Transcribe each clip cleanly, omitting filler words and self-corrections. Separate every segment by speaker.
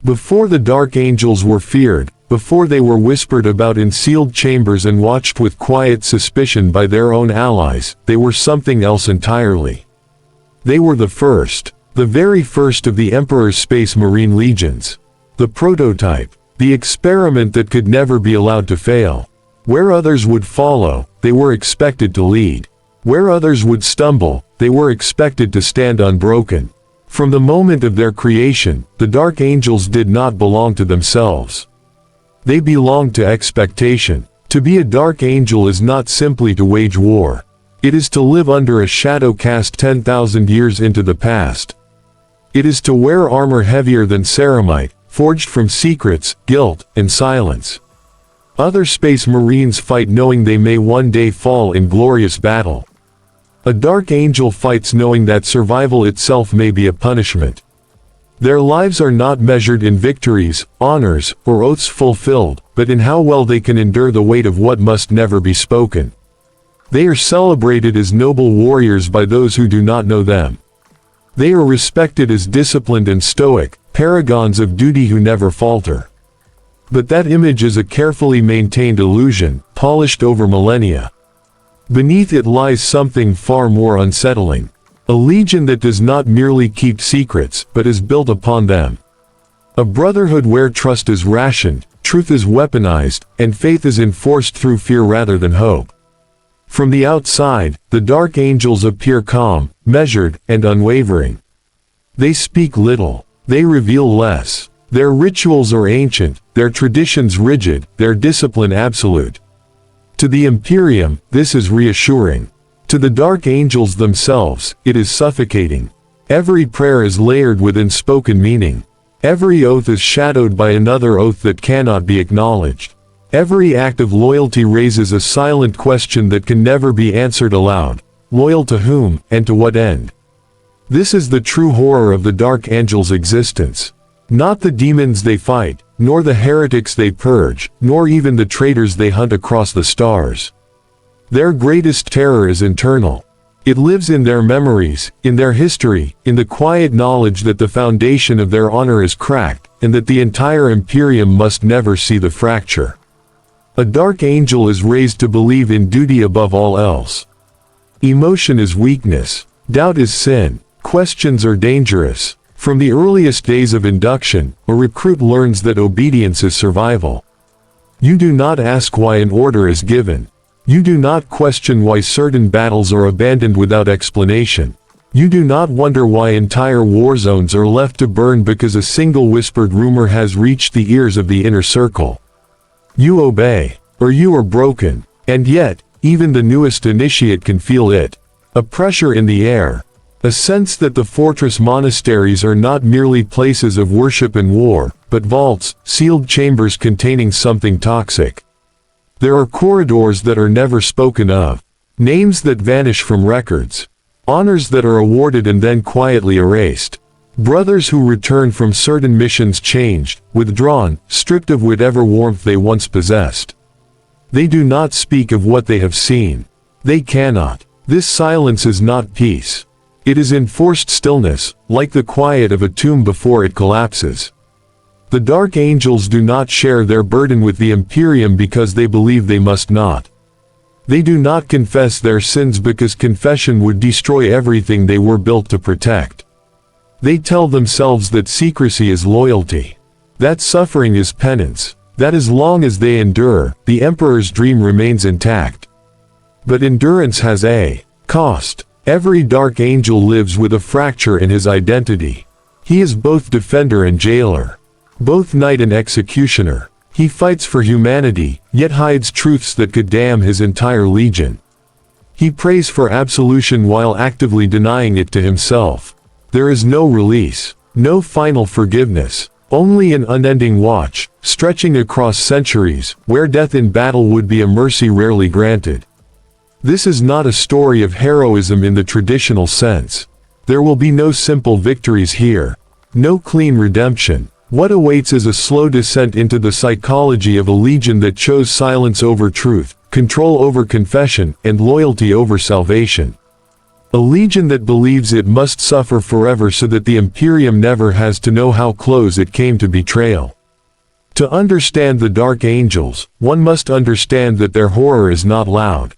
Speaker 1: Before the Dark Angels were feared, before they were whispered about in sealed chambers and watched with quiet suspicion by their own allies, they were something else entirely. They were the very first of the Emperor's Space Marine legions. The prototype, the experiment that could never be allowed to fail. Where others would follow, they were expected to lead. Where others would stumble, they were expected to stand unbroken. From the moment of their creation, the Dark Angels did not belong to themselves. They belonged to expectation. To be a Dark Angel is not simply to wage war. It is to live under a shadow cast 10,000 years into the past. It is to wear armor heavier than ceramite, forged from secrets, guilt, and silence. Other Space Marines fight knowing they may one day fall in glorious battle. A Dark Angel fights knowing that survival itself may be a punishment. Their lives are not measured in victories, honors, or oaths fulfilled, but in how well they can endure the weight of what must never be spoken. They are celebrated as noble warriors by those who do not know them. They are respected as disciplined and stoic, paragons of duty who never falter. But that image is a carefully maintained illusion, polished over millennia. Beneath it lies something far more unsettling. A legion that does not merely keep secrets, but is built upon them. A brotherhood where trust is rationed, truth is weaponized, and faith is enforced through fear rather than hope. From the outside, the Dark Angels appear calm, measured, and unwavering. They speak little. They reveal less. Their rituals are ancient, their traditions rigid, their discipline absolute. To the Imperium, this is reassuring. To the Dark Angels themselves, it is suffocating. Every prayer is layered with unspoken meaning. Every oath is shadowed by another oath that cannot be acknowledged. Every act of loyalty raises a silent question that can never be answered aloud. Loyal to whom, and to what end? This is the true horror of the Dark Angels' existence. Not the demons they fight, nor the heretics they purge, nor even the traitors they hunt across the stars. Their greatest terror is internal. It lives in their memories, in their history, in the quiet knowledge that the foundation of their honor is cracked, and that the entire Imperium must never see the fracture. A Dark Angel is raised to believe in duty above all else. Emotion is weakness. Doubt is sin. Questions are dangerous. From the earliest days of induction, a recruit learns that obedience is survival. You do not ask why an order is given. You do not question why certain battles are abandoned without explanation. You do not wonder why entire war zones are left to burn because a single whispered rumor has reached the ears of the inner circle. You obey, or you are broken, and yet, even the newest initiate can feel it. A pressure in the air. A sense that the fortress monasteries are not merely places of worship and war, but vaults, sealed chambers containing something toxic. There are corridors that are never spoken of, names that vanish from records, honors that are awarded and then quietly erased, brothers who return from certain missions changed, withdrawn, stripped of whatever warmth they once possessed. They do not speak of what they have seen. They cannot. This silence is not peace. It is enforced stillness, like the quiet of a tomb before it collapses. The Dark Angels do not share their burden with the Imperium because they believe they must not. They do not confess their sins because confession would destroy everything they were built to protect. They tell themselves that secrecy is loyalty. That suffering is penance. That as long as they endure, the Emperor's dream remains intact. But endurance has a cost. Every Dark Angel lives with a fracture in his identity. He is both defender and jailer. Both knight and executioner. He fights for humanity, yet hides truths that could damn his entire legion. He prays for absolution while actively denying it to himself. There is no release, no final forgiveness, only an unending watch, stretching across centuries, where death in battle would be a mercy rarely granted. This is not a story of heroism in the traditional sense. There will be no simple victories here. No clean redemption. What awaits is a slow descent into the psychology of a legion that chose silence over truth, control over confession, and loyalty over salvation. A legion that believes it must suffer forever so that the Imperium never has to know how close it came to betrayal. To understand the Dark Angels, one must understand that their horror is not loud.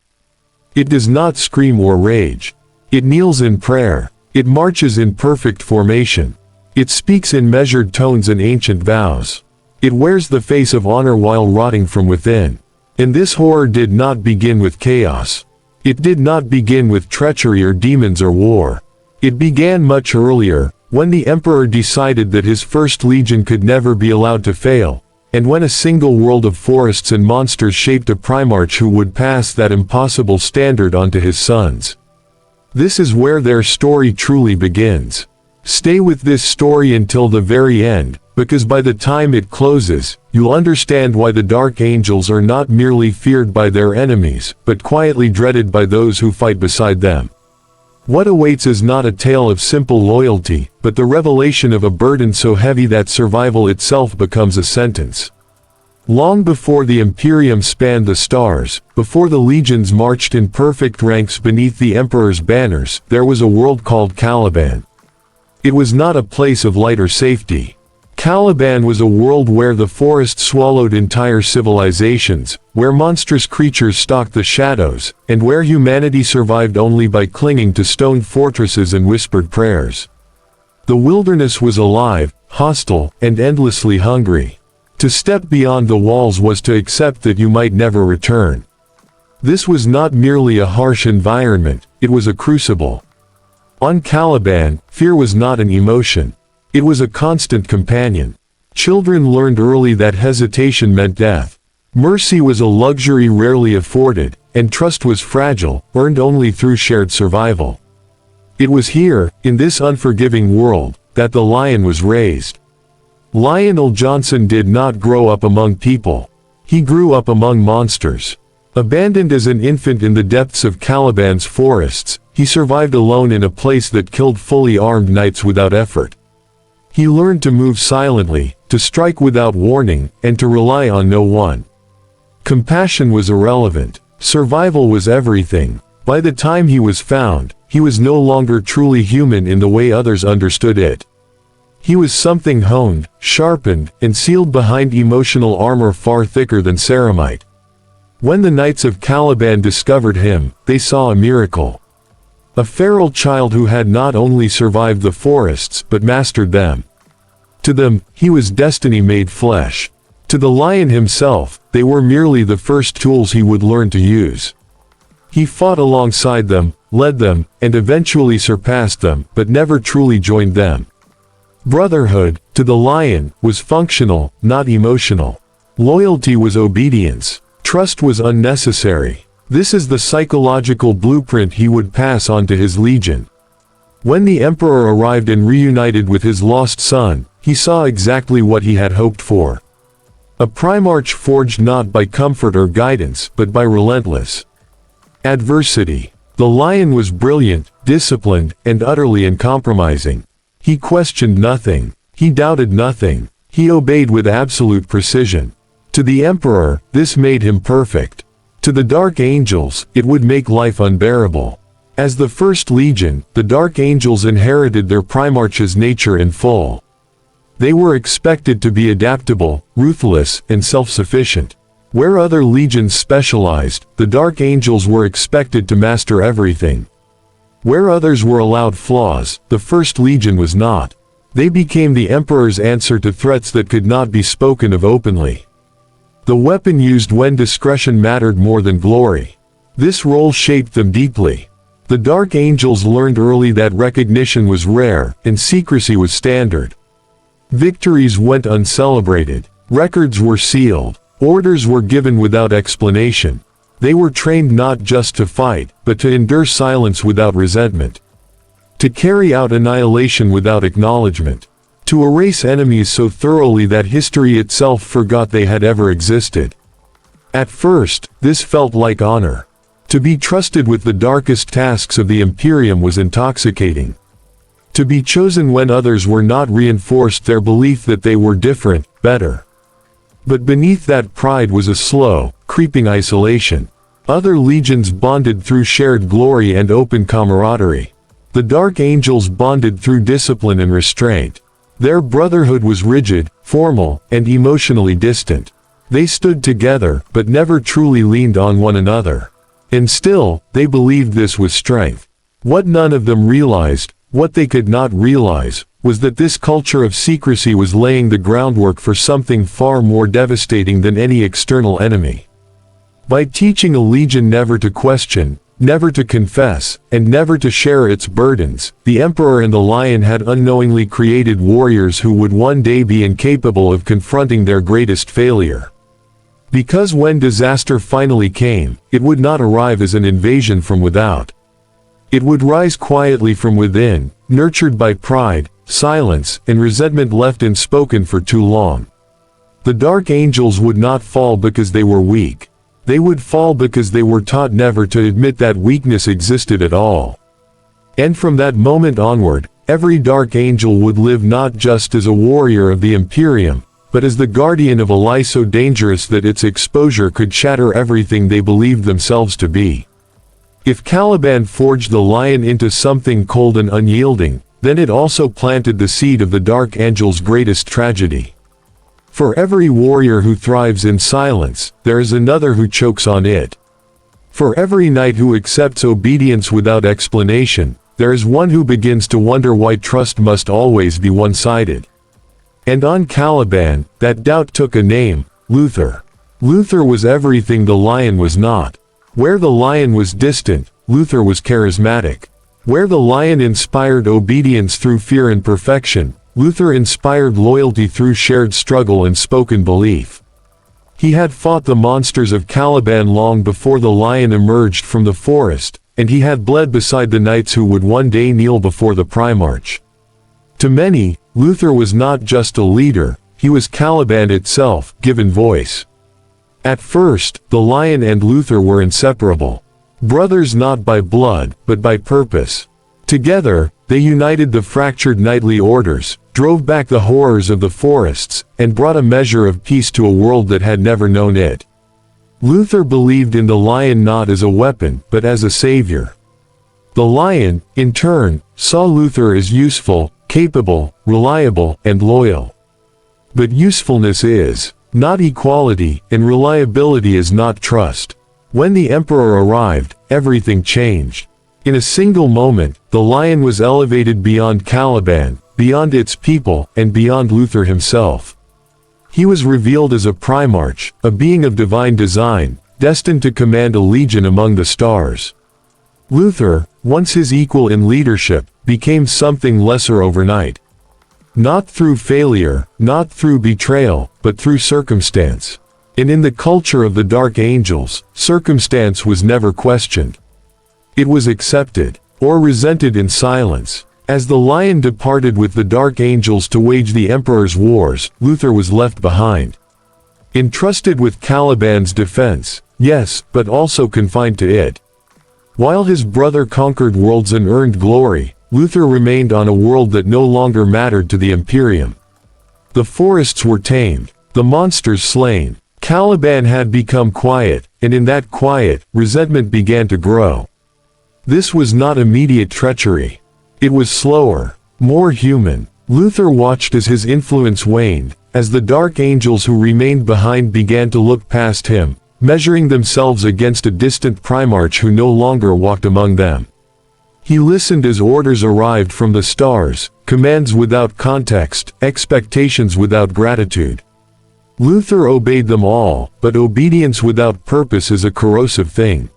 Speaker 1: It does not scream or rage. It kneels in prayer. It marches in perfect formation. It speaks in measured tones and ancient vows. It wears the face of honor while rotting from within. And this horror did not begin with chaos. It did not begin with treachery or demons or war. It began much earlier, when the Emperor decided that his first legion could never be allowed to fail, and when a single world of forests and monsters shaped a Primarch who would pass that impossible standard on to his sons. This is where their story truly begins. Stay with this story until the very end, because by the time it closes, you'll understand why the Dark Angels are not merely feared by their enemies, but quietly dreaded by those who fight beside them. What awaits is not a tale of simple loyalty, but the revelation of a burden so heavy that survival itself becomes a sentence. Long before the Imperium spanned the stars, before the legions marched in perfect ranks beneath the Emperor's banners, there was a world called Caliban. It was not a place of light or safety. Caliban was a world where the forest swallowed entire civilizations, where monstrous creatures stalked the shadows, and where humanity survived only by clinging to stone fortresses and whispered prayers. The wilderness was alive, hostile, and endlessly hungry. To step beyond the walls was to accept that you might never return. This was not merely a harsh environment, it was a crucible. On Caliban, fear was not an emotion. It was a constant companion. Children learned early that hesitation meant death. Mercy was a luxury rarely afforded, and trust was fragile, earned only through shared survival. It was here, in this unforgiving world, that the lion was raised. Lionel Johnson did not grow up among people. He grew up among monsters. Abandoned as an infant in the depths of Caliban's forests, he survived alone in a place that killed fully armed knights without effort. He learned to move silently, to strike without warning, and to rely on no one. Compassion was irrelevant. Survival was everything. By the time he was found, he was no longer truly human in the way others understood it. He was something honed, sharpened, and sealed behind emotional armor far thicker than ceramite. When the Knights of Caliban discovered him, they saw a miracle. A feral child who had not only survived the forests but mastered them. To them, he was destiny made flesh. To the lion himself, they were merely the first tools he would learn to use. He fought alongside them, led them, and eventually surpassed them, but never truly joined them. Brotherhood, to the lion, was functional, not emotional. Loyalty was obedience. Trust was unnecessary. This is the psychological blueprint he would pass on to his legion. When the Emperor arrived and reunited with his lost son, he saw exactly what he had hoped for. A Primarch forged not by comfort or guidance, but by relentless adversity. The lion was brilliant, disciplined, and utterly uncompromising. He questioned nothing. He doubted nothing. He obeyed with absolute precision. To the Emperor, this made him perfect. To the Dark Angels, it would make life unbearable. As the First Legion, the Dark Angels inherited their Primarch's nature in full. They were expected to be adaptable, ruthless, and self-sufficient. Where other legions specialized, the Dark Angels were expected to master everything. Where others were allowed flaws, the First Legion was not. They became the Emperor's answer to threats that could not be spoken of openly. The weapon used when discretion mattered more than glory. This role shaped them deeply. The Dark Angels learned early that recognition was rare, and secrecy was standard. Victories went uncelebrated. Records were sealed. Orders were given without explanation. They were trained not just to fight, but to endure silence without resentment. To carry out annihilation without acknowledgement. To erase enemies so thoroughly that history itself forgot they had ever existed. At first, this felt like honor. To be trusted with the darkest tasks of the Imperium was intoxicating. To be chosen when others were not reinforced their belief that they were different, better. But beneath that pride was a slow, creeping isolation. Other legions bonded through shared glory and open camaraderie. The Dark Angels bonded through discipline and restraint. Their brotherhood was rigid, formal, and emotionally distant. They stood together, but never truly leaned on one another. And still, they believed this was strength. What none of them realized, what they could not realize, was that this culture of secrecy was laying the groundwork for something far more devastating than any external enemy. By teaching a legion never to question, never to confess, and never to share its burdens, the Emperor and the Lion had unknowingly created warriors who would one day be incapable of confronting their greatest failure. Because when disaster finally came, it would not arrive as an invasion from without. It would rise quietly from within, nurtured by pride, silence, and resentment left unspoken for too long. The Dark Angels would not fall because they were weak. They would fall because they were taught never to admit that weakness existed at all. And from that moment onward, every Dark Angel would live not just as a warrior of the Imperium, but as the guardian of a lie so dangerous that its exposure could shatter everything they believed themselves to be. If Caliban forged the lion into something cold and unyielding, then it also planted the seed of the Dark Angel's greatest tragedy. For every warrior who thrives in silence, there is another who chokes on it. For every knight who accepts obedience without explanation, there is one who begins to wonder why trust must always be one-sided. And on Caliban, that doubt took a name: Luther. Luther was everything the lion was not. Where the lion was distant, Luther was charismatic. Where the lion inspired obedience through fear and perfection, Luther inspired loyalty through shared struggle and spoken belief. He had fought the monsters of Caliban long before the lion emerged from the forest, and he had bled beside the knights who would one day kneel before the Primarch. To many, Luther was not just a leader, he was Caliban itself, given voice. At first, the lion and Luther were inseparable. Brothers not by blood, but by purpose. Together, they united the fractured knightly orders, drove back the horrors of the forests, and brought a measure of peace to a world that had never known it. Luther believed in the lion not as a weapon, but as a savior. The lion, in turn, saw Luther as useful, capable, reliable, and loyal. But usefulness is not equality, and reliability is not trust. When the Emperor arrived, everything changed. In a single moment, the lion was elevated beyond Caliban, beyond its people, and beyond Luther himself. He was revealed as a Primarch, a being of divine design, destined to command a legion among the stars. Luther, once his equal in leadership, became something lesser overnight. Not through failure, not through betrayal, but through circumstance. And in the culture of the Dark Angels, circumstance was never questioned. It was accepted, or resented in silence. As the lion departed with the Dark Angels to wage the Emperor's wars, Luther was left behind. Entrusted with Caliban's defense, yes, but also confined to it. While his brother conquered worlds and earned glory, Luther remained on a world that no longer mattered to the Imperium. The forests were tamed, the monsters slain. Caliban had become quiet, and in that quiet, resentment began to grow. This was not immediate treachery. It was slower, more human. Luther watched as his influence waned, as the Dark Angels who remained behind began to look past him, measuring themselves against a distant Primarch who no longer walked among them. He listened as orders arrived from the stars, commands without context, expectations without gratitude. Luther obeyed them all, but obedience without purpose is a corrosive thing.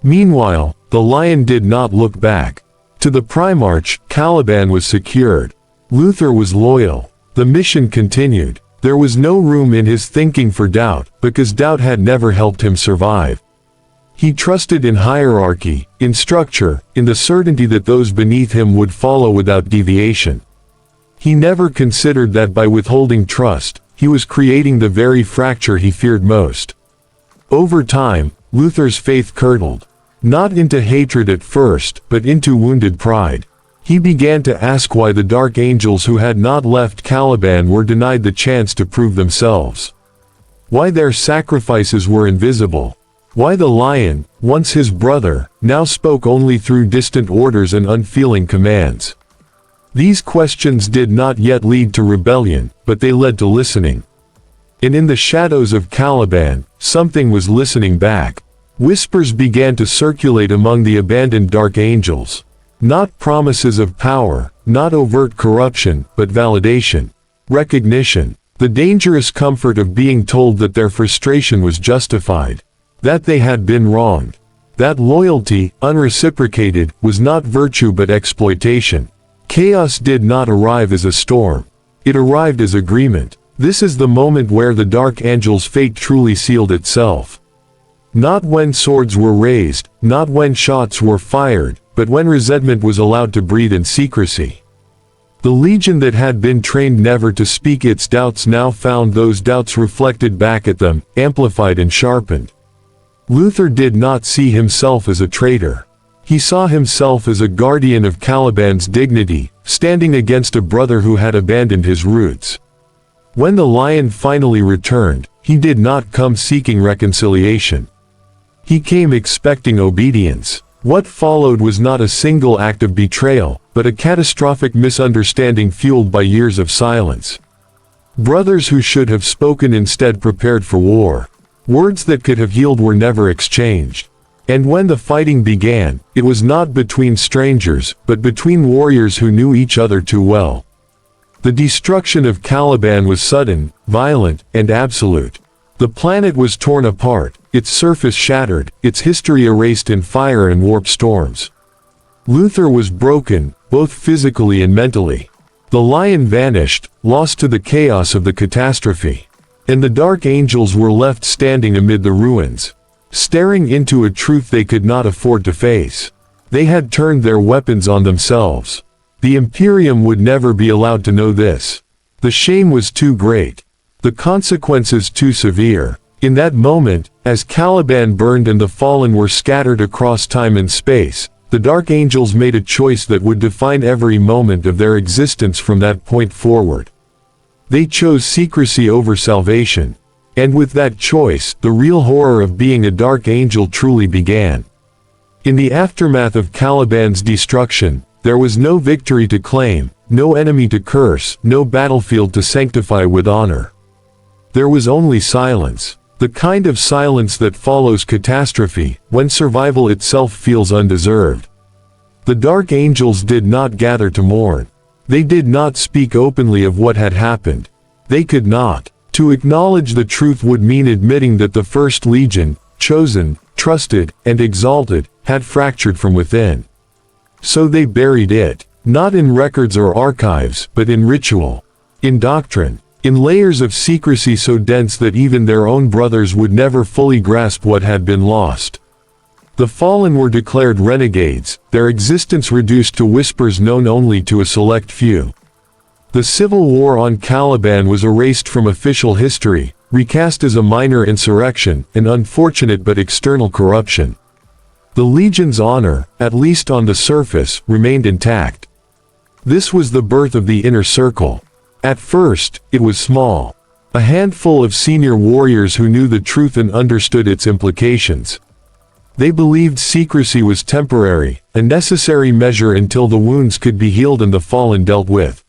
Speaker 1: Meanwhile, the lion did not look back. To the Primarch, Caliban was secured. Luther was loyal. The mission continued. There was no room in his thinking for doubt, because doubt had never helped him survive. He trusted in hierarchy, in structure, in the certainty that those beneath him would follow without deviation. He never considered that by withholding trust, he was creating the very fracture he feared most. Over time, Luther's faith curdled. Not into hatred at first, but into wounded pride. He began to ask why the Dark Angels who had not left Caliban were denied the chance to prove themselves. Why their sacrifices were invisible. Why the lion, once his brother, now spoke only through distant orders and unfeeling commands? These questions did not yet lead to rebellion, but they led to listening. And in the shadows of Caliban, something was listening back. Whispers began to circulate among the abandoned dark angels. Not promises of power, not overt corruption, but validation, recognition, the dangerous comfort of being told that their frustration was justified, that they had been wronged, that loyalty, unreciprocated, was not virtue but exploitation. Chaos did not arrive as a storm. It arrived as agreement. This is the moment where the dark angel's fate truly sealed itself. Not when swords were raised, not when shots were fired, but when resentment was allowed to breathe in secrecy. The legion that had been trained never to speak its doubts now found those doubts reflected back at them, amplified and sharpened. Luther did not see himself as a traitor. He saw himself as a guardian of Caliban's dignity, standing against a brother who had abandoned his roots. When the lion finally returned, he did not come seeking reconciliation. He came expecting obedience. What followed was not a single act of betrayal, but a catastrophic misunderstanding fueled by years of silence. Brothers who should have spoken instead prepared for war. Words that could have healed were never exchanged. And when the fighting began, it was not between strangers, but between warriors who knew each other too well. The destruction of Caliban was sudden, violent, and absolute. The planet was torn apart, its surface shattered, its history erased in fire and warp storms. Luther was broken, both physically and mentally. The lion vanished, lost to the chaos of the catastrophe. And the dark angels were left standing amid the ruins, staring into a truth they could not afford to face. They had turned their weapons on themselves. The Imperium would never be allowed to know this. The shame was too great. The consequences too severe. In that moment, as Caliban burned and the fallen were scattered across time and space, the dark angels made a choice that would define every moment of their existence from that point forward. They chose secrecy over salvation. And with that choice, the real horror of being a dark angel truly began. In the aftermath of Caliban's destruction, there was no victory to claim, no enemy to curse, no battlefield to sanctify with honor. There was only silence, the kind of silence that follows catastrophe, when survival itself feels undeserved. The dark angels did not gather to mourn. They did not speak openly of what had happened. They could not. To acknowledge the truth would mean admitting that the first legion, chosen, trusted, and exalted, had fractured from within. So they buried it, not in records or archives, but in ritual, in doctrine, in layers of secrecy so dense that even their own brothers would never fully grasp what had been lost. The fallen were declared renegades, their existence reduced to whispers known only to a select few. The civil war on Caliban was erased from official history, recast as a minor insurrection, an unfortunate but external corruption. The Legion's honor, at least on the surface, remained intact. This was the birth of the inner circle. At first, it was small. A handful of senior warriors who knew the truth and understood its implications. They believed secrecy was temporary, a necessary measure until the wounds could be healed and the fallen dealt with.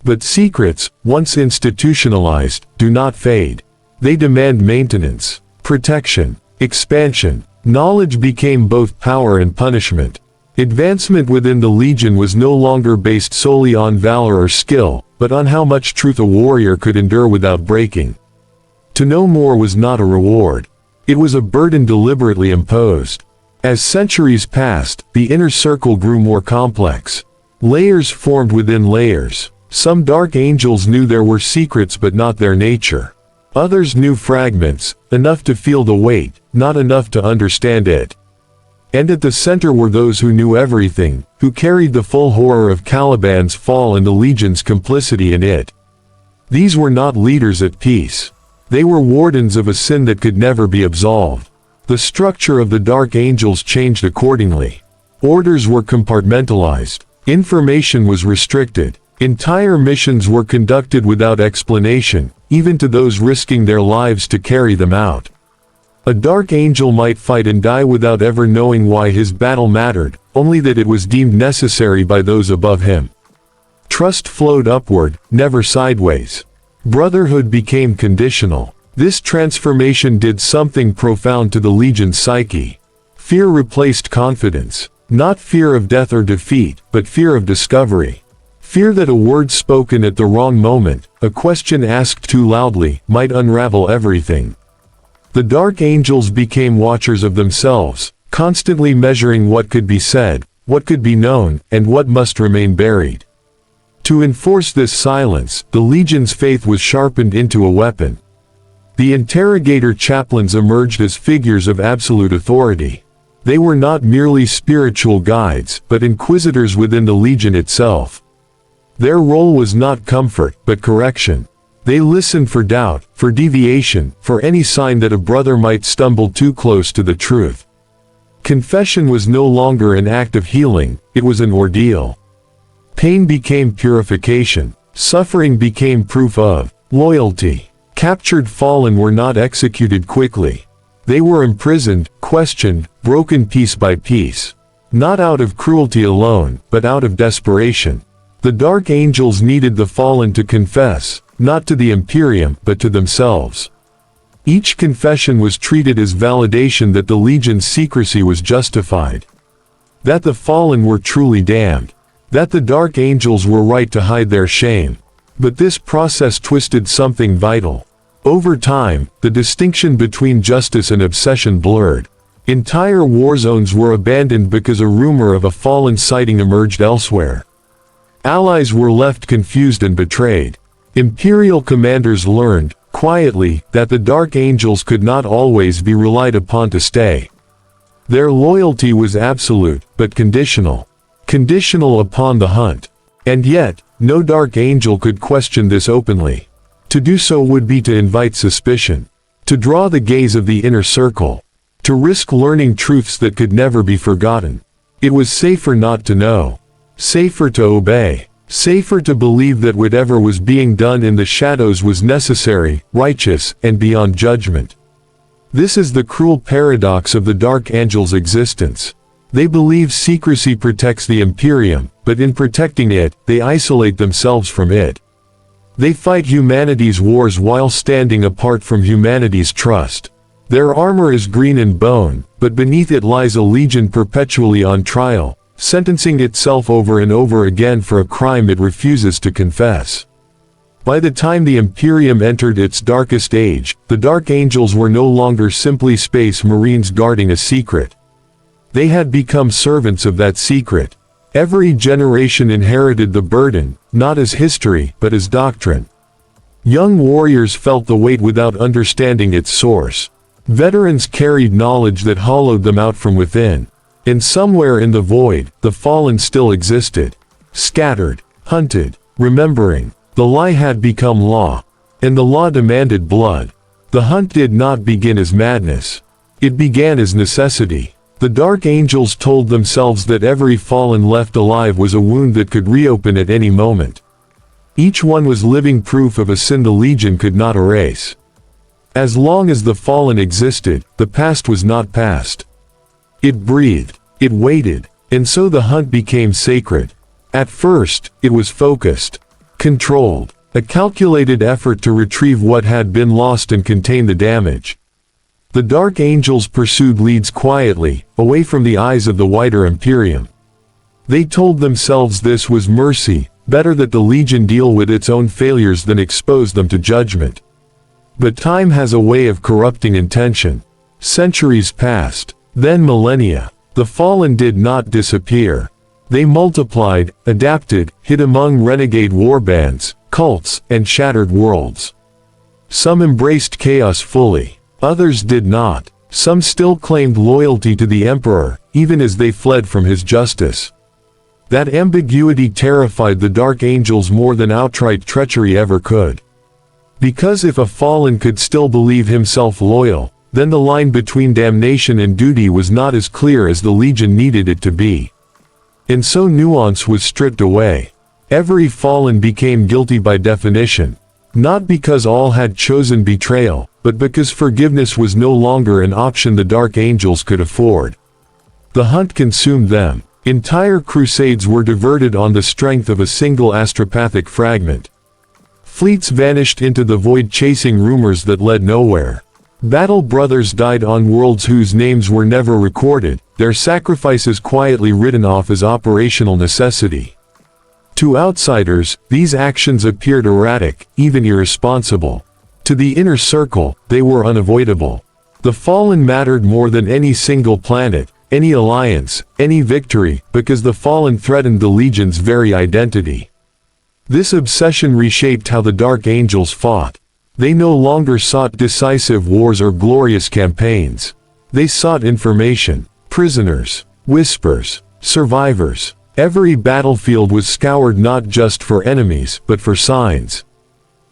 Speaker 1: But secrets, once institutionalized, do not fade. They demand maintenance, protection, expansion. Knowledge became both power and punishment. Advancement within the Legion was no longer based solely on valor or skill, but on how much truth a warrior could endure without breaking. To know more was not a reward. It was a burden deliberately imposed. As centuries passed, the inner circle grew more complex. Layers formed within layers. Some dark angels knew there were secrets but not their nature. Others knew fragments, enough to feel the weight, not enough to understand it. And at the center were those who knew everything, who carried the full horror of Caliban's fall and the Legion's complicity in it. These were not leaders at peace. They were wardens of a sin that could never be absolved. The structure of the dark angels changed accordingly. Orders were compartmentalized. Information was restricted. Entire missions were conducted without explanation, even to those risking their lives to carry them out. A dark angel might fight and die without ever knowing why his battle mattered, only that it was deemed necessary by those above him. Trust flowed upward, never sideways. Brotherhood became conditional. This transformation did something profound to the Legion's psyche. Fear replaced confidence. Not fear of death or defeat, but fear of discovery. Fear that a word spoken at the wrong moment, a question asked too loudly, might unravel everything. The Dark Angels became watchers of themselves, constantly measuring what could be said, what could be known, and what must remain buried. To enforce this silence, the Legion's faith was sharpened into a weapon. The interrogator chaplains emerged as figures of absolute authority. They were not merely spiritual guides, but inquisitors within the Legion itself. Their role was not comfort, but correction. They listened for doubt, for deviation, for any sign that a brother might stumble too close to the truth. Confession was no longer an act of healing, it was an ordeal. Pain became purification. Suffering became proof of loyalty. Captured fallen were not executed quickly. They were imprisoned, questioned, broken piece by piece. Not out of cruelty alone, but out of desperation. The Dark Angels needed the fallen to confess, not to the Imperium, but to themselves. Each confession was treated as validation that the Legion's secrecy was justified. That the fallen were truly damned. That the Dark Angels were right to hide their shame. But this process twisted something vital. Over time, the distinction between justice and obsession blurred. Entire war zones were abandoned because a rumor of a fallen sighting emerged elsewhere. Allies were left confused and betrayed. Imperial commanders learned, quietly, that the Dark Angels could not always be relied upon to stay. Their loyalty was absolute, but conditional. Conditional upon the hunt. And yet, no Dark Angel could question this openly. To do so would be to invite suspicion. To draw the gaze of the inner circle. To risk learning truths that could never be forgotten. It was safer not to know. Safer to obey. Safer to believe that whatever was being done in the shadows was necessary, righteous, and beyond judgment. This is the cruel paradox of the Dark Angel's existence. They believe secrecy protects the Imperium, but in protecting it, they isolate themselves from it. They fight humanity's wars while standing apart from humanity's trust. Their armor is green and bone, but beneath it lies a legion perpetually on trial, sentencing itself over and over again for a crime it refuses to confess. By the time the Imperium entered its darkest age, the Dark Angels were no longer simply space marines guarding a secret. They had become servants of that secret. Every generation inherited the burden, not as history, but as doctrine. Young warriors felt the weight without understanding its source. Veterans carried knowledge that hollowed them out from within. And somewhere in the void, the fallen still existed. Scattered, hunted, remembering. The lie had become law. And the law demanded blood. The hunt did not begin as madness. It began as necessity. The Dark Angels told themselves that every fallen left alive was a wound that could reopen at any moment. Each one was living proof of a sin the Legion could not erase. As long as the fallen existed, the past was not past. It breathed, it waited, and so the hunt became sacred. At first, it was focused, controlled, a calculated effort to retrieve what had been lost and contain the damage. The Dark Angels pursued leads quietly, away from the eyes of the wider Imperium. They told themselves this was mercy, better that the Legion deal with its own failures than expose them to judgment. But time has a way of corrupting intention. Centuries passed, then millennia. The fallen did not disappear. They multiplied, adapted, hid among renegade warbands, cults, and shattered worlds. Some embraced chaos fully. Others did not. Some still claimed loyalty to the Emperor, even as they fled from his justice. That ambiguity terrified the Dark Angels more than outright treachery ever could. Because if a fallen could still believe himself loyal, then the line between damnation and duty was not as clear as the Legion needed it to be. And so nuance was stripped away. Every fallen became guilty by definition. Not because all had chosen betrayal, but because forgiveness was no longer an option the Dark Angels could afford. The hunt consumed them. Entire crusades were diverted on the strength of a single astropathic fragment. Fleets vanished into the void chasing rumors that led nowhere. Battle brothers died on worlds whose names were never recorded, their sacrifices quietly written off as operational necessity. To outsiders, these actions appeared erratic, even irresponsible. To the inner circle, they were unavoidable. The Fallen mattered more than any single planet, any alliance, any victory, because the Fallen threatened the Legion's very identity. This obsession reshaped how the Dark Angels fought. They no longer sought decisive wars or glorious campaigns. They sought information, prisoners, whispers, survivors. Every battlefield was scoured not just for enemies, but for signs.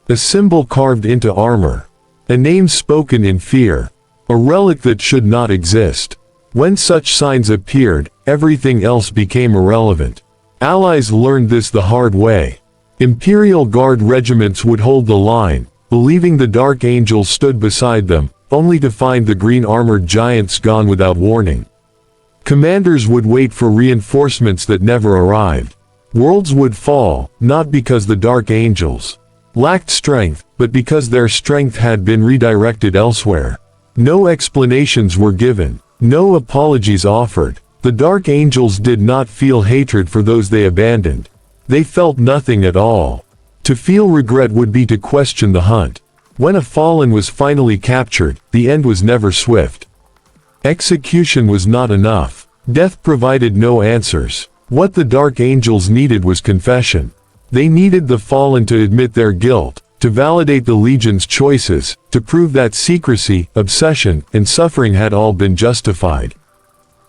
Speaker 1: A symbol carved into armor. A name spoken in fear. A relic that should not exist. When such signs appeared, everything else became irrelevant. Allies learned this the hard way. Imperial Guard regiments would hold the line, believing the Dark Angels stood beside them, only to find the green-armored giants gone without warning. Commanders would wait for reinforcements that never arrived. Worlds would fall, not because the Dark Angels lacked strength, but because their strength had been redirected elsewhere. No explanations were given. No apologies offered. The Dark Angels did not feel hatred for those they abandoned. They felt nothing at all. To feel regret would be to question the hunt. When a Fallen was finally captured, the end was never swift. Execution was not enough. Death provided no answers. What the Dark Angels needed was confession. They needed the Fallen to admit their guilt, to validate the Legion's choices, to prove that secrecy, obsession, and suffering had all been justified.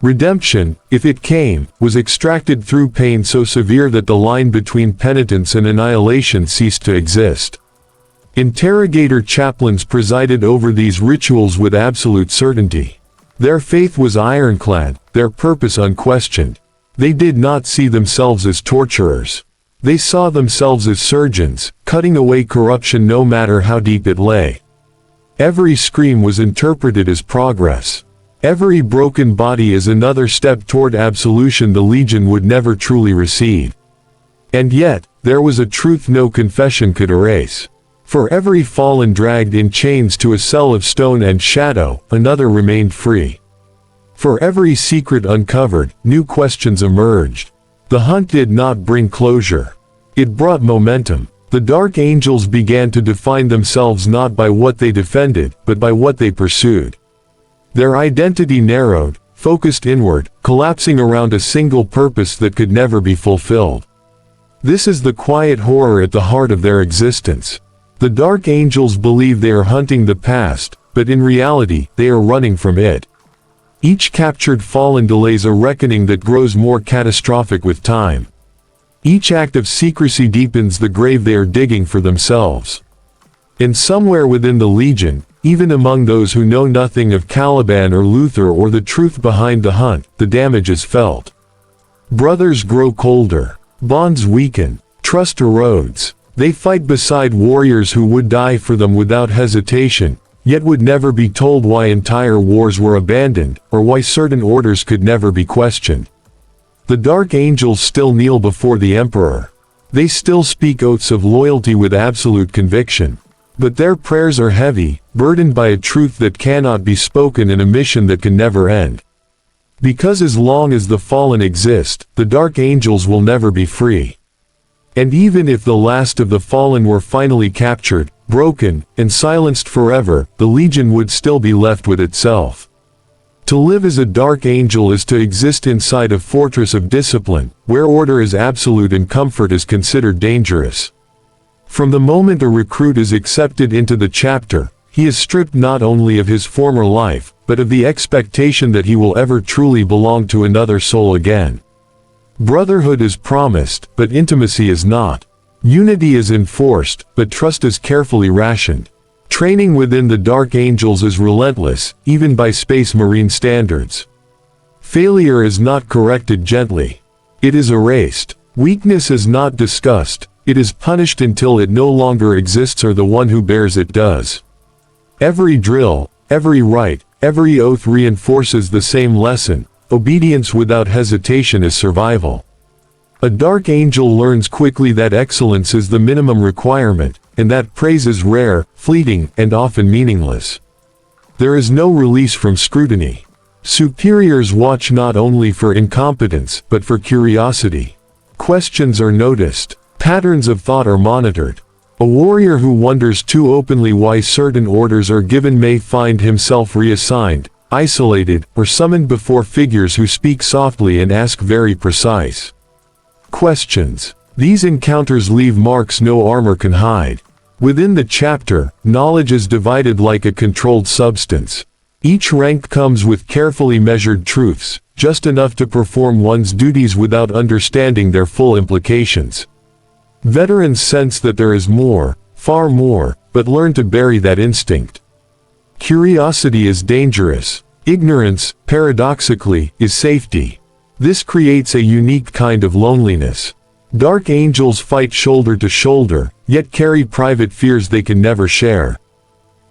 Speaker 1: Redemption, if it came, was extracted through pain so severe that the line between penitence and annihilation ceased to exist. Interrogator chaplains presided over these rituals with absolute certainty. Their faith was ironclad, their purpose unquestioned. They did not see themselves as torturers. They saw themselves as surgeons, cutting away corruption no matter how deep it lay. Every scream was interpreted as progress. Every broken body as another step toward absolution the Legion would never truly receive. And yet, there was a truth no confession could erase. For every Fallen dragged in chains to a cell of stone and shadow, another remained free. For every secret uncovered, new questions emerged. The hunt did not bring closure. It brought momentum. The Dark Angels began to define themselves not by what they defended, but by what they pursued. Their identity narrowed, focused inward, collapsing around a single purpose that could never be fulfilled. This is the quiet horror at the heart of their existence. The Dark Angels believe they are hunting the past, but in reality, they are running from it. Each captured Fallen delays a reckoning that grows more catastrophic with time. Each act of secrecy deepens the grave they are digging for themselves. And somewhere within the Legion, even among those who know nothing of Caliban or Luther or the truth behind the hunt, the damage is felt. Brothers grow colder. Bonds weaken. Trust erodes. They fight beside warriors who would die for them without hesitation, yet would never be told why entire wars were abandoned, or why certain orders could never be questioned. The Dark Angels still kneel before the Emperor. They still speak oaths of loyalty with absolute conviction. But their prayers are heavy, burdened by a truth that cannot be spoken in a mission that can never end. Because as long as the Fallen exist, the Dark Angels will never be free. And even if the last of the Fallen were finally captured, broken, and silenced forever, the Legion would still be left with itself. To live as a Dark Angel is to exist inside a fortress of discipline, where order is absolute and comfort is considered dangerous. From the moment a recruit is accepted into the chapter, he is stripped not only of his former life, but of the expectation that he will ever truly belong to another soul again. Brotherhood is promised, but intimacy is not. Unity is enforced, but trust is carefully rationed. Training within the Dark Angels is relentless, even by Space Marine standards. Failure is not corrected gently. It is erased. Weakness is not discussed. It is punished until it no longer exists or the one who bears it does. Every drill, every rite, every oath reinforces the same lesson: obedience without hesitation is survival. A dark angel learns quickly that excellence is the minimum requirement, and that praise is rare, fleeting, and often meaningless. There is no release from scrutiny. Superiors watch not only for incompetence, but for curiosity. Questions are noticed. Patterns of thought are monitored. A warrior who wonders too openly why certain orders are given may find himself reassigned, isolated, or summoned before figures who speak softly and ask very precise questions. These encounters leave marks no armor can hide. Within the chapter, knowledge is divided like a controlled substance. Each rank comes with carefully measured truths, just enough to perform one's duties without understanding their full implications. Veterans sense that there is more, far more, but learn to bury that instinct. Curiosity is dangerous. Ignorance, paradoxically, is safety. This creates a unique kind of loneliness. Dark angels fight shoulder to shoulder, yet carry private fears they can never share.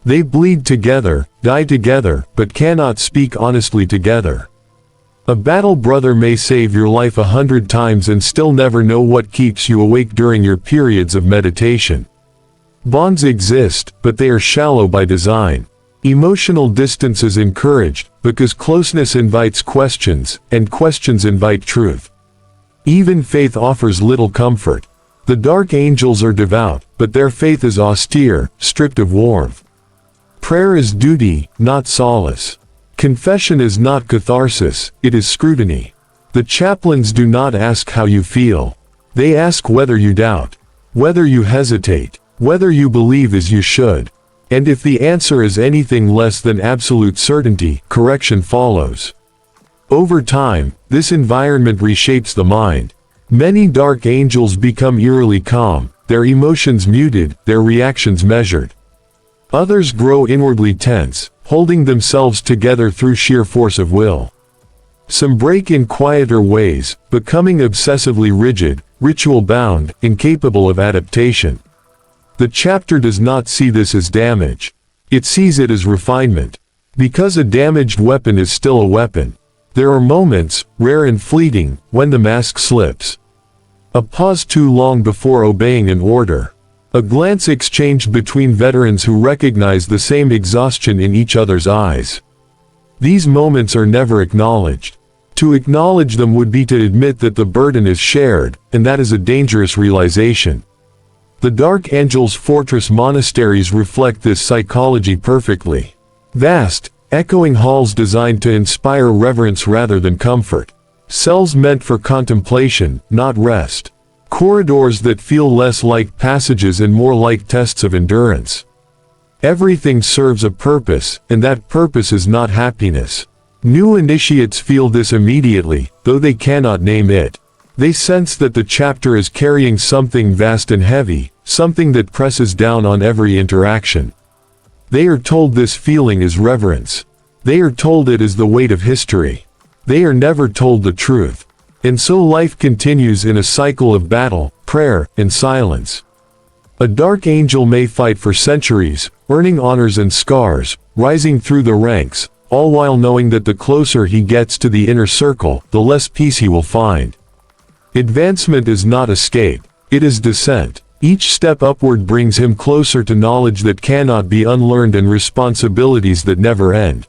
Speaker 1: They bleed together, die together, but cannot speak honestly together. A battle brother may save your life 100 times and still never know what keeps you awake during your periods of meditation. Bonds exist, but they are shallow by design. Emotional distance is encouraged, because closeness invites questions, and questions invite truth. Even faith offers little comfort. The dark angels are devout, but their faith is austere, stripped of warmth. Prayer is duty, not solace. Confession is not catharsis, it is scrutiny. The chaplains do not ask how you feel. They ask whether you doubt, whether you hesitate, whether you believe as you should. And if the answer is anything less than absolute certainty, correction follows. Over time, this environment reshapes the mind. Many dark angels become eerily calm, their emotions muted, their reactions measured. Others grow inwardly tense, holding themselves together through sheer force of will. Some break in quieter ways, becoming obsessively rigid, ritual-bound, incapable of adaptation. The chapter does not see this as damage. It sees it as refinement. Because a damaged weapon is still a weapon. There are moments, rare and fleeting, when the mask slips. A pause too long before obeying an order. A glance exchanged between veterans who recognize the same exhaustion in each other's eyes. These moments are never acknowledged. To acknowledge them would be to admit that the burden is shared, and that is a dangerous realization. The Dark Angel's fortress monasteries reflect this psychology perfectly. Vast, echoing halls designed to inspire reverence rather than comfort. Cells meant for contemplation, not rest. Corridors that feel less like passages and more like tests of endurance. Everything serves a purpose, and that purpose is not happiness. New initiates feel this immediately, though they cannot name it. They sense that the chapter is carrying something vast and heavy, something that presses down on every interaction. They are told this feeling is reverence. They are told it is the weight of history. They are never told the truth. And so life continues in a cycle of battle, prayer, and silence. A dark angel may fight for centuries, earning honors and scars, rising through the ranks, all while knowing that the closer he gets to the inner circle, the less peace he will find. Advancement is not escape, it is descent. Each step upward brings him closer to knowledge that cannot be unlearned and responsibilities that never end.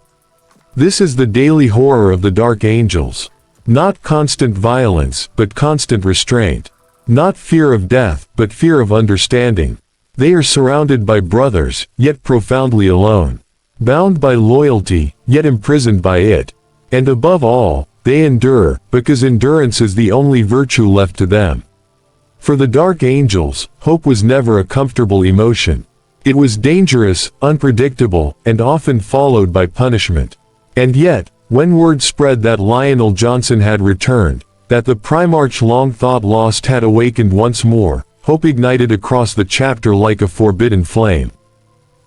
Speaker 1: This is the daily horror of the dark angels. Not constant violence, but constant restraint. Not fear of death, but fear of understanding. They are surrounded by brothers, yet profoundly alone. Bound by loyalty, yet imprisoned by it. And above all, they endure, because endurance is the only virtue left to them. For the dark angels, hope was never a comfortable emotion. It was dangerous, unpredictable, and often followed by punishment. And yet, when word spread that Lionel Johnson had returned, that the Primarch long thought lost had awakened once more, hope ignited across the chapter like a forbidden flame.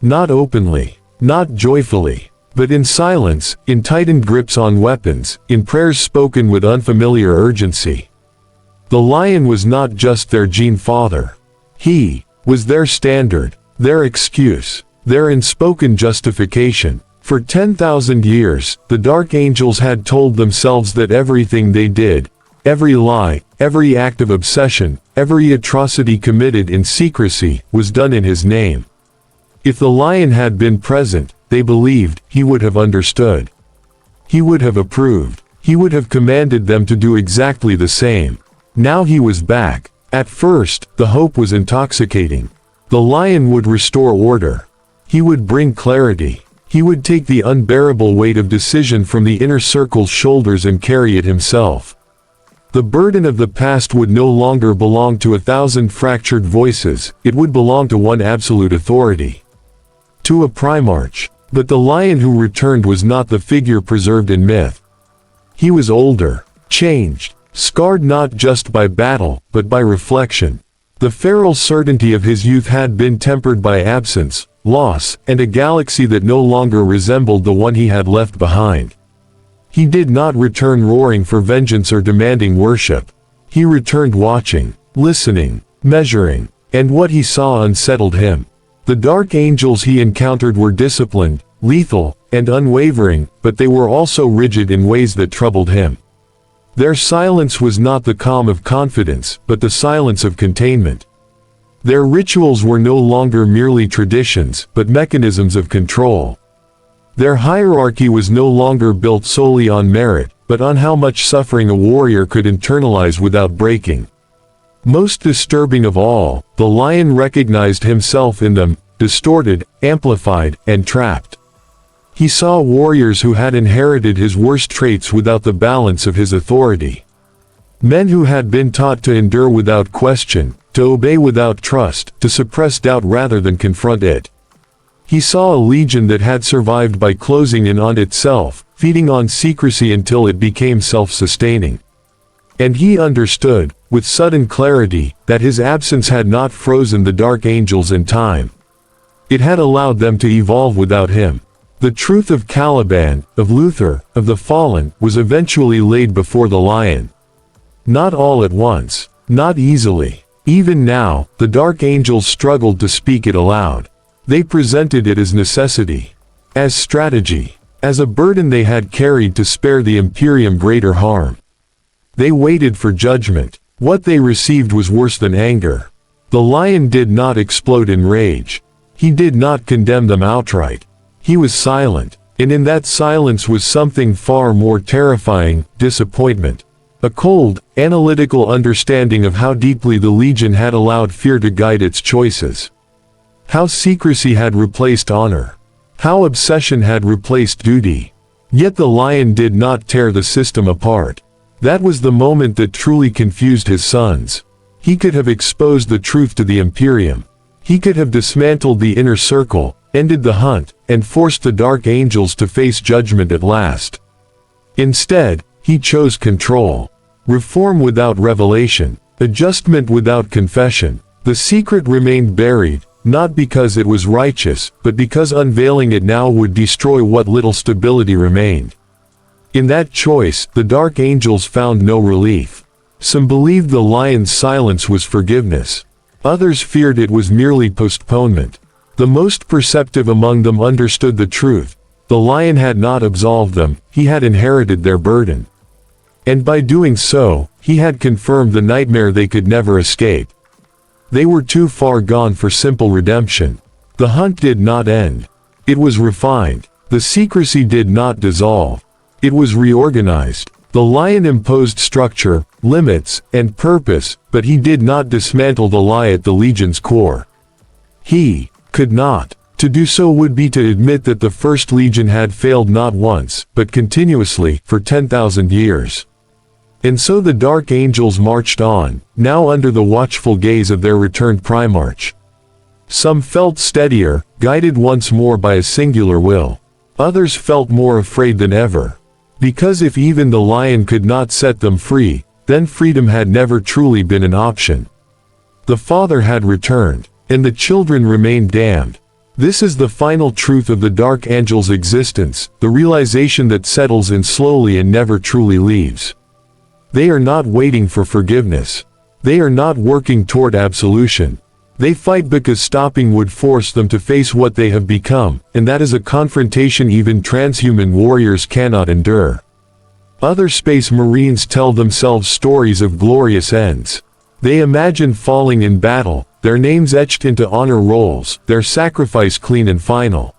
Speaker 1: Not openly, not joyfully, but in silence, in tightened grips on weapons, in prayers spoken with unfamiliar urgency. The lion was not just their gene father. He was their standard, their excuse, their unspoken justification. For 10,000 years, the Dark Angels had told themselves that everything they did, every lie, every act of obsession, every atrocity committed in secrecy, was done in his name. If the lion had been present, they believed, he would have understood. He would have approved. He would have commanded them to do exactly the same. Now he was back. At first, the hope was intoxicating. The lion would restore order. He would bring clarity. He would take the unbearable weight of decision from the inner circle's shoulders and carry it himself. The burden of the past would no longer belong to 1,000 fractured voices, it would belong to one absolute authority. To a Primarch. But the lion who returned was not the figure preserved in myth. He was older, changed, scarred not just by battle, but by reflection. The feral certainty of his youth had been tempered by absence, loss, and a galaxy that no longer resembled the one he had left behind. He did not return roaring for vengeance or demanding worship. He returned watching, listening, measuring, and what he saw unsettled him. The Dark Angels he encountered were disciplined, lethal, and unwavering, but they were also rigid in ways that troubled him. Their silence was not the calm of confidence, but the silence of containment. Their rituals were no longer merely traditions, but mechanisms of control. Their hierarchy was no longer built solely on merit, but on how much suffering a warrior could internalize without breaking. Most disturbing of all, the lion recognized himself in them, distorted, amplified, and trapped. He saw warriors who had inherited his worst traits without the balance of his authority. Men who had been taught to endure without question, to obey without trust, to suppress doubt rather than confront it. He saw a legion that had survived by closing in on itself, feeding on secrecy until it became self-sustaining. And he understood, with sudden clarity, that his absence had not frozen the Dark Angels in time. It had allowed them to evolve without him. The truth of Caliban, of Luther, of the fallen, was eventually laid before the lion. Not all at once, not easily. Even now, the Dark Angels struggled to speak it aloud. They presented it as necessity, as strategy, as a burden they had carried to spare the Imperium greater harm. They waited for judgment. What they received was worse than anger. The lion did not explode in rage. He did not condemn them outright. He was silent, and in that silence was something far more terrifying: disappointment. A cold, analytical understanding of how deeply the Legion had allowed fear to guide its choices. How secrecy had replaced honor. How obsession had replaced duty. Yet the lion did not tear the system apart. That was the moment that truly confused his sons. He could have exposed the truth to the Imperium. He could have dismantled the inner circle, ended the hunt, and forced the Dark Angels to face judgment at last. Instead, he chose control. Reform without revelation. Adjustment without confession. The secret remained buried, not because it was righteous, but because unveiling it now would destroy what little stability remained. In that choice, the Dark Angels found no relief. Some believed the lion's silence was forgiveness. Others feared it was merely postponement. The most perceptive among them understood the truth. The lion had not absolved them, he had inherited their burden. And by doing so, he had confirmed the nightmare they could never escape. They were too far gone for simple redemption. The hunt did not end. It was refined. The secrecy did not dissolve. It was reorganized. The lion imposed structure, limits, and purpose, but he did not dismantle the lie at the Legion's core. He could not. To do so would be to admit that the First Legion had failed not once, but continuously, for 10,000 years. And so the Dark Angels marched on, now under the watchful gaze of their returned Primarch. Some felt steadier, guided once more by a singular will. Others felt more afraid than ever. Because if even the lion could not set them free, then freedom had never truly been an option. The father had returned, and the children remained damned. This is the final truth of the Dark Angel's existence, the realization that settles in slowly and never truly leaves. They are not waiting for forgiveness. They are not working toward absolution. They fight because stopping would force them to face what they have become, and that is a confrontation even transhuman warriors cannot endure. Other space marines tell themselves stories of glorious ends. They imagine falling in battle, their names etched into honor rolls, their sacrifice clean and final.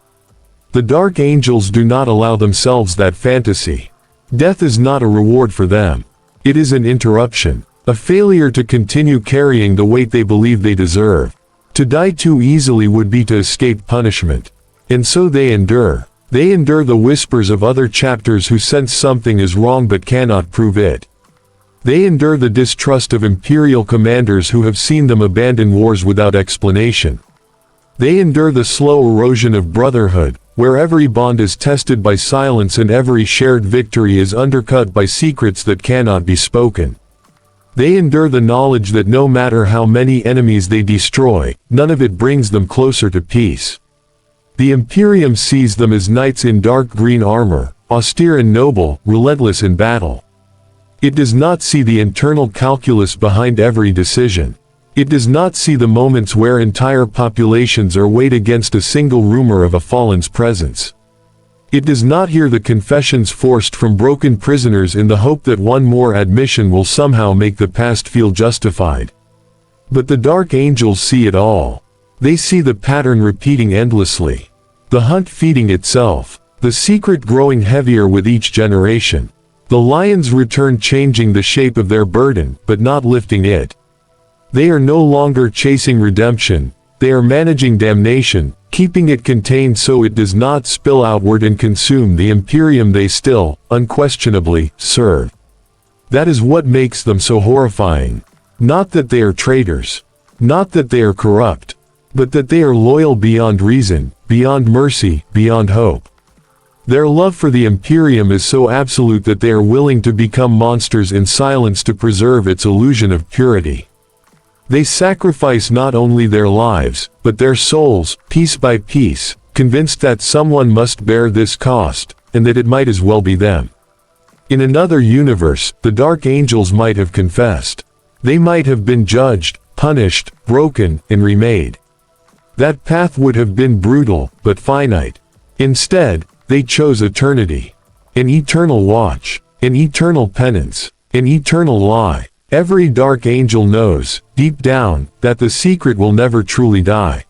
Speaker 1: The Dark Angels do not allow themselves that fantasy. Death is not a reward for them. It is an interruption, a failure to continue carrying the weight they believe they deserve. To die too easily would be to escape punishment. And so they endure. They endure the whispers of other chapters who sense something is wrong but cannot prove it. They endure the distrust of Imperial commanders who have seen them abandon wars without explanation. They endure the slow erosion of brotherhood, where every bond is tested by silence and every shared victory is undercut by secrets that cannot be spoken. They endure the knowledge that no matter how many enemies they destroy, none of it brings them closer to peace. The Imperium sees them as knights in dark green armor, austere and noble, relentless in battle. It does not see the internal calculus behind every decision. It does not see the moments where entire populations are weighed against a single rumor of a fallen's presence. It does not hear the confessions forced from broken prisoners in the hope that one more admission will somehow make the past feel justified. But the Dark Angels see it all. They see the pattern repeating endlessly. The hunt feeding itself. The secret growing heavier with each generation. The lions return changing the shape of their burden, but not lifting it. They are no longer chasing redemption, they are managing damnation, keeping it contained so it does not spill outward and consume the Imperium they still, unquestionably, serve. That is what makes them so horrifying. Not that they are traitors. Not that they are corrupt. But that they are loyal beyond reason, beyond mercy, beyond hope. Their love for the Imperium is so absolute that they are willing to become monsters in silence to preserve its illusion of purity. They sacrifice not only their lives, but their souls, piece by piece, convinced that someone must bear this cost, and that it might as well be them. In another universe, the Dark Angels might have confessed. They might have been judged, punished, broken, and remade. That path would have been brutal, but finite. Instead, they chose eternity. An eternal watch. An eternal penance. An eternal lie. Every Dark Angel knows, deep down, that the secret will never truly die.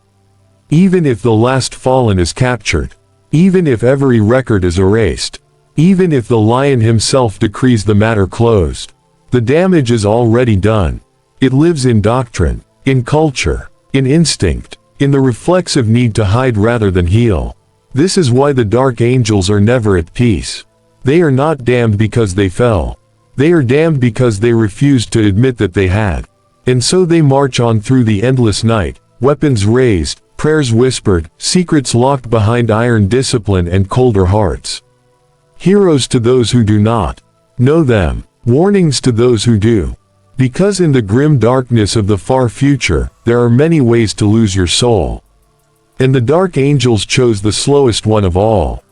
Speaker 1: Even if the last fallen is captured. Even if every record is erased. Even if the lion himself decrees the matter closed. The damage is already done. It lives in doctrine, in culture, in instinct, in the reflexive need to hide rather than heal. This is why the Dark Angels are never at peace. They are not damned because they fell. They are damned because they refused to admit that they had. And so they march on through the endless night, weapons raised, prayers whispered, secrets locked behind iron discipline and colder hearts. Heroes to those who do not know them, warnings to those who do. Because in the grim darkness of the far future, there are many ways to lose your soul. And the Dark Angels chose the slowest one of all.